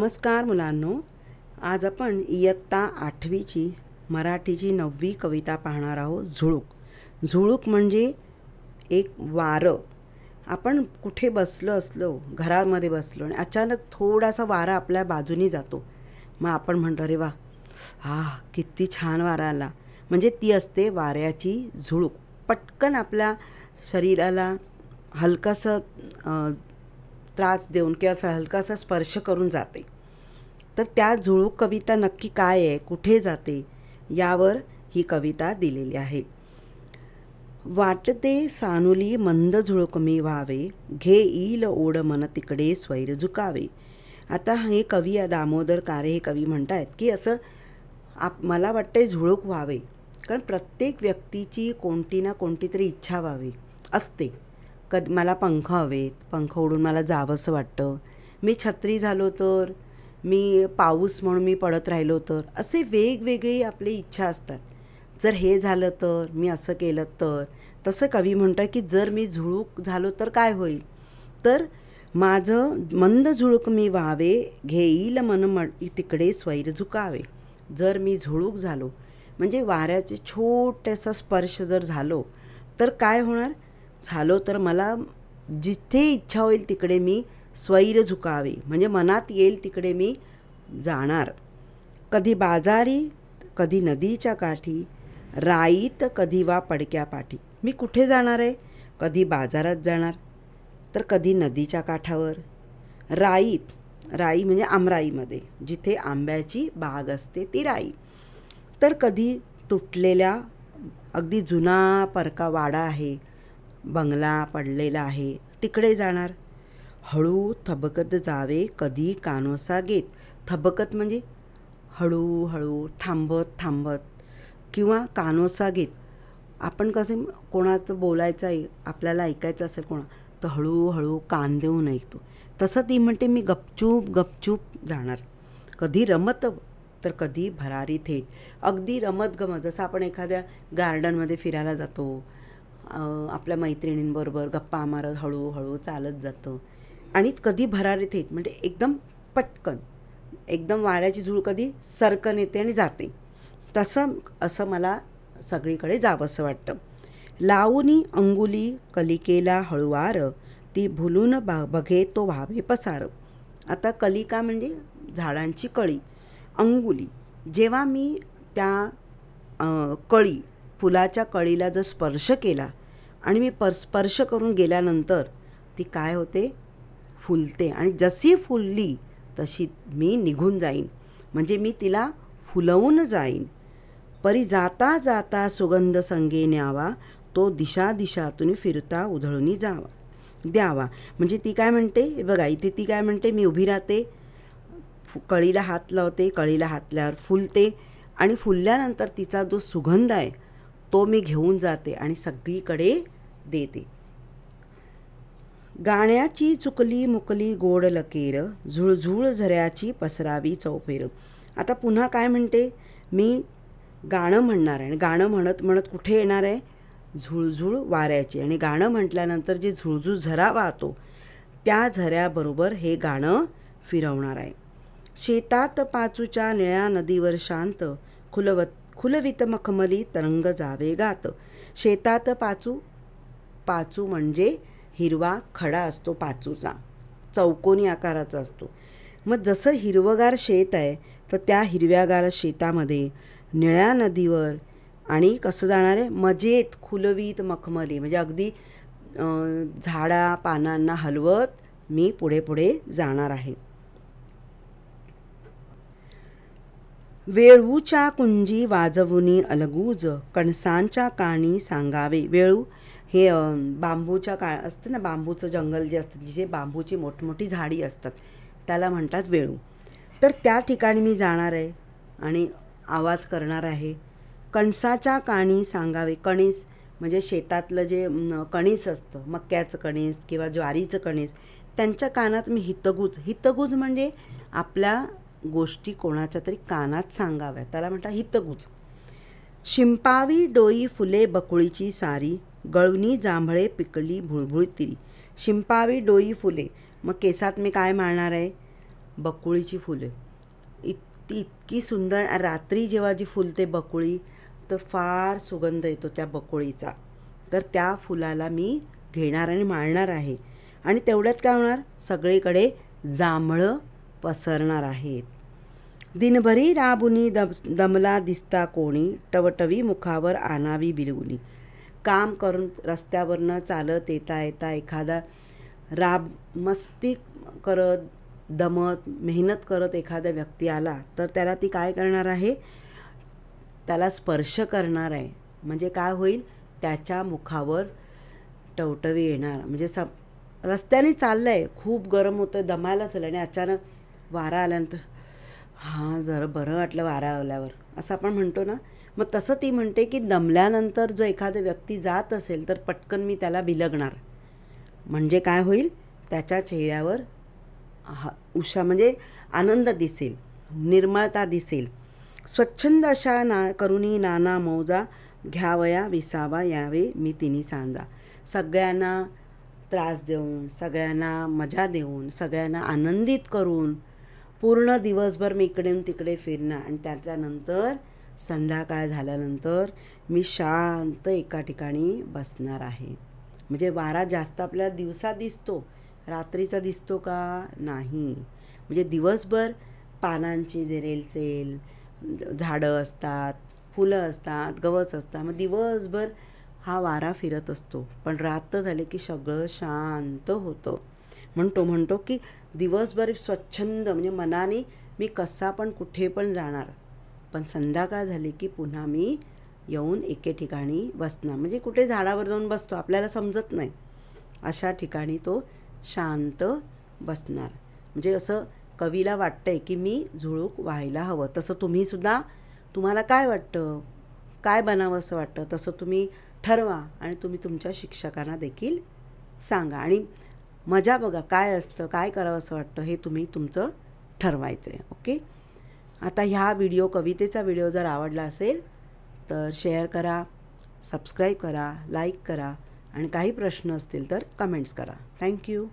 नमस्कार मुलांनो, आज आपण इयत्ता 8वीची मराठीची 9वी कविता पाहणार आहोत. झुळूक. झुळूक म्हणजे एक वारं. आपण कुठे बसलो असलो, घरामध्ये बसलो आणि अचानक थोडासा वारा आपल्या बाजूनी जातो. मग आपण म्हणतो अरे वा, किती छान वारा आला. म्हणजे ती असते वाऱ्याची झुळूक. पटकन आपल्या शरीराला हलकासा त्रास देऊन किंवा असं हलकासा स्पर्श करून जाते. तर त्या झुळूक कविता नक्की काय आहे, कुठे जाते, यावर ही कविता दिलेली आहे. वाटते सानुली मंद झुळूक मी व्हावे, घे येईल ओढ मन तिकडे स्वैर झुकावे. आता हे कवी दामोदर कारे हे कवी म्हणत आहेत की असं मला वाटते झुळूक व्हावे. कारण प्रत्येक व्यक्तीची कोणती ना कोणती तरी इच्छा व्हावी असते. मला पंख हवेत, पंख उडून मला जावंसं वाटतं. मी छत्री झालो तर, मी पाऊस म्हणून मी पडत राहिलो तर, असे वेगवेगळी आपली इच्छा असतात. जर हे झालं तर, मी असं केलं तर. तसं कवी म्हणतं की जर मी झुळूक झालो तर काय होईल. तर माझं मंद झुळूक मी व्हावे, घेईल मन तिकडे स्वैर झुकावे. जर मी झुळूक झालो म्हणजे वाऱ्याचे छोटासा स्पर्श जर झालो तर काय होणार. झालो तर मला जिथे इच्छा होईल तिकडे मी स्वैर झुकावे, म्हणजे मनात येईल तिकडे मी जाणार. कधी बाजारी, कधी नदीच्या काठी, राईत कधी वा पडक्या पाठी. मी कुठे जाणार आहे. कधी बाजारात जाणार, तर कधी नदीच्या काठावर. राईत, राई म्हणजे आमराईमध्ये, जिथे आंब्याची बाग असते ती राई. तर कधी तुटलेल्या अगदी जुना परका वाडा आहे, बंगला पडलेला आहे, तिकडे जाणार. हळू थबकत जावे कधी कानोसा घेत. थबकत म्हणजे हळूहळू, थांबत थांबत, किंवा कानोसा घेत. आपण कसं कोणाचं बोलायचं आहे, आपल्याला ऐकायचं असेल कोणा, तर हळूहळू कान देऊन ऐकतो. तसं ती म्हणते मी गपचूप गपचूप जाणार. कधी रमत तर कधी भरारी थेट. अगदी रमत गमत, जसं आपण एखाद्या गार्डनमध्ये फिरायला जातो, आपल्या मैत्रिणींबरोबर गप्पा मारत हळूहळू चालत जातं. आणि कधी भरारी थेट म्हणजे एकदम पटकन, एकदम वाऱ्याची झुळूक कधी सरकन येते आणि जाते. तसं असं मला सगळीकडे जावंसं वाटतं. लावूनी अंगुली कलिकेला हळुवार, ती भुलून बघे तो व्हावे पसार. आता कलिका म्हणजे झाडांची कळी. अंगुली, जेव्हा मी त्या कळी, फुलाच्या कळीला जर स्पर्श केला आणि मी स्पर्श करून गेल्यानंतर ती काय होते, फुलते. आणि जशी फुलली तशी मी निघून जाईन, म्हणजे मी तिला फुलवून जाईन. परी जाता जाता सुगंध संगे न्यावा, तो दिशा दिशातून फिरता उधळून द्यावा. म्हणजे ती काय म्हणते बघा, इथे ती काय म्हणते, मी उभी राहते, कळीला हात लावते, कळीला हात लावल्यावर फुलते आणि फुलल्यानंतर तिचा जो सुगंध आहे तो मी घेऊन जाते आणि सगळीकडे देते. गाण्याची चुकली मुकली गोड लकेर, झुळझुळ झऱ्याची पसरावी चौफेर. आता पुन्हा काय म्हणते, मी गाणं म्हणणार आहे आणि गाणं म्हणत म्हणत कुठे येणार आहे, झुळझुळ वाऱ्याची. आणि गाणं म्हटल्यानंतर जे झुळझुळ झरा वाहतो त्या झऱ्याबरोबर हे गाणं फिरवणार आहे. शेतात पाचूच्या निळ्या नदीवर शांत, खुलवित मखमली तरंग जावे गात. शेतात पाचू, पाचू म्हणजे हिरवा खडा असतो पाचूचा, चौकोनी आकाराचा असतो. मग जसं हिरवगार शेत आहे तर त्या हिरव्यागार शेतामध्ये निळ्या नदीवर आणि कसं जाणार आहे, मजेत खुलवीत मखमली म्हणजे अगदी झाडा पानांना हलवत मी पुढे पुढे जाणार आहे. वेळूच्या कुंजी वाजवुनी अलगूज, कणसांच्या काणी सांगावे. वेळू हे बांबूच्या असतं ना, बांबूचं जंगल जे असतं, जिथे बांबूची मोठमोठी झाडी असतात त्याला म्हणतात वेळू. तर त्या ठिकाणी मी जाणार आहे आणि आवाज करणार आहे. कणसाच्या काणी सांगावे. कणीस म्हणजे शेतातलं जे कणीस असतं, मक्याचं कणीस किंवा ज्वारीचं कणीस, त्यांच्या कानात मी हितगुज. हितगुज म्हणजे आपल्या गोष्टी कोणाच्या तरी कानात सांगाव्या, त्याला म्हणतात हितगुज. शिंपावी डोई फुले बकुळीची सारी, गळुनी जांभळे पिकली भुळभुळ तिरी. शिंपावी डोई फुले, मग केसात मी काय मारणार आहे, बकुळीची फुले इतकी सुंदर. रात्री जेव्हा जी फुलते बकुळी तर फार सुगंध येतो त्या बकुळीचा. तर त्या फुलाला मी घेणार आणि माळणार आहे. आणि तेवढ्यात काय होणार, सगळीकडे जांभळं पसरणार आहेत. दिनभरी राबुनी दमला दिसता कोणी, टवटवी मुखावर आणावी बिलगुनी. काम करून रस्त्यावरनं चालत येता येता एखादा मस्ती करत दमत मेहनत करत एखादा व्यक्ती आला तर त्याला ती काय करणार आहे, त्याला स्पर्श करणार आहे. म्हणजे काय होईल, त्याच्या मुखावर टवटवी येणार. म्हणजे रस्त्याने चाललं आहे, खूप गरम होतं आहे, दमायला चाललं आणि अचानक वारा आल्यानंतर हां जरा बरं वाटलं वारा आल्यावर, असं आपण म्हणतो ना. मग तसं ती म्हणते की दमल्यानंतर जो एखादा व्यक्ती जात असेल तर पटकन मी त्याला बिलगणार. म्हणजे काय होईल, त्याच्या चेहऱ्यावर म्हणजे आनंद दिसेल, निर्मळता दिसेल. स्वच्छंद अशा करुणी नाना मौजा, घ्यावया विसावा यावे मी तिन्ही सांजा. सगळ्यांना त्रास देऊन, सगळ्यांना मजा देऊन, सगळ्यांना आनंदित करून पूर्ण दिवसभर मी इकडून तिकडे फिरणार. आणि त्याच्यानंतर संध्याकाळ झाल्यानंतर मी शांत एका ठिकाणी बसणार आहे. म्हणजे वारा जास्त आपल्याला दिवसा दिसतो, रात्रीचा दिसतो का नाही. म्हणजे दिवसभर पानांची जे रेलचेल, झाडं असतात, फुलं असतात, गवत असतात, मग दिवसभर हा वारा फिरत असतो. पण रात्र झाले की सगळं शांत होतं. म्हणतो की दिवसभर स्वच्छंद म्हणजे मनाने मी कसा पण कुठे पण जाणार, पण संध्याकाळ झाली की पुन्हा मी येऊन एके ठिकाणी बसणार. म्हणजे कुठे झाडावर जाऊन बसतो आपल्याला समजत नाही, अशा ठिकाणी तो शांत बसणार. म्हणजे असं कवीला वाटतंय की मी झुळूक व्हायला हवं. तसं तुम्हीसुद्धा, तुम्हाला काय वाटतं, काय बनावं असं वाटतं, तसं तुम्ही ठरवा आणि तुम्ही तुमच्या शिक्षकांना देखील सांगा. आणि मजा बघा काय असतं, काय करावं असं वाटतं हे तुम्ही तुमचं ठरवायचं आहे. ओके. आता ह्या कवितेचा व्हिडिओ जर आवडला असेल तर शेअर करा, सबस्क्राईब करा, लाईक करा आणि काही प्रश्न असतील तर कमेंट्स करा. थँक्यू.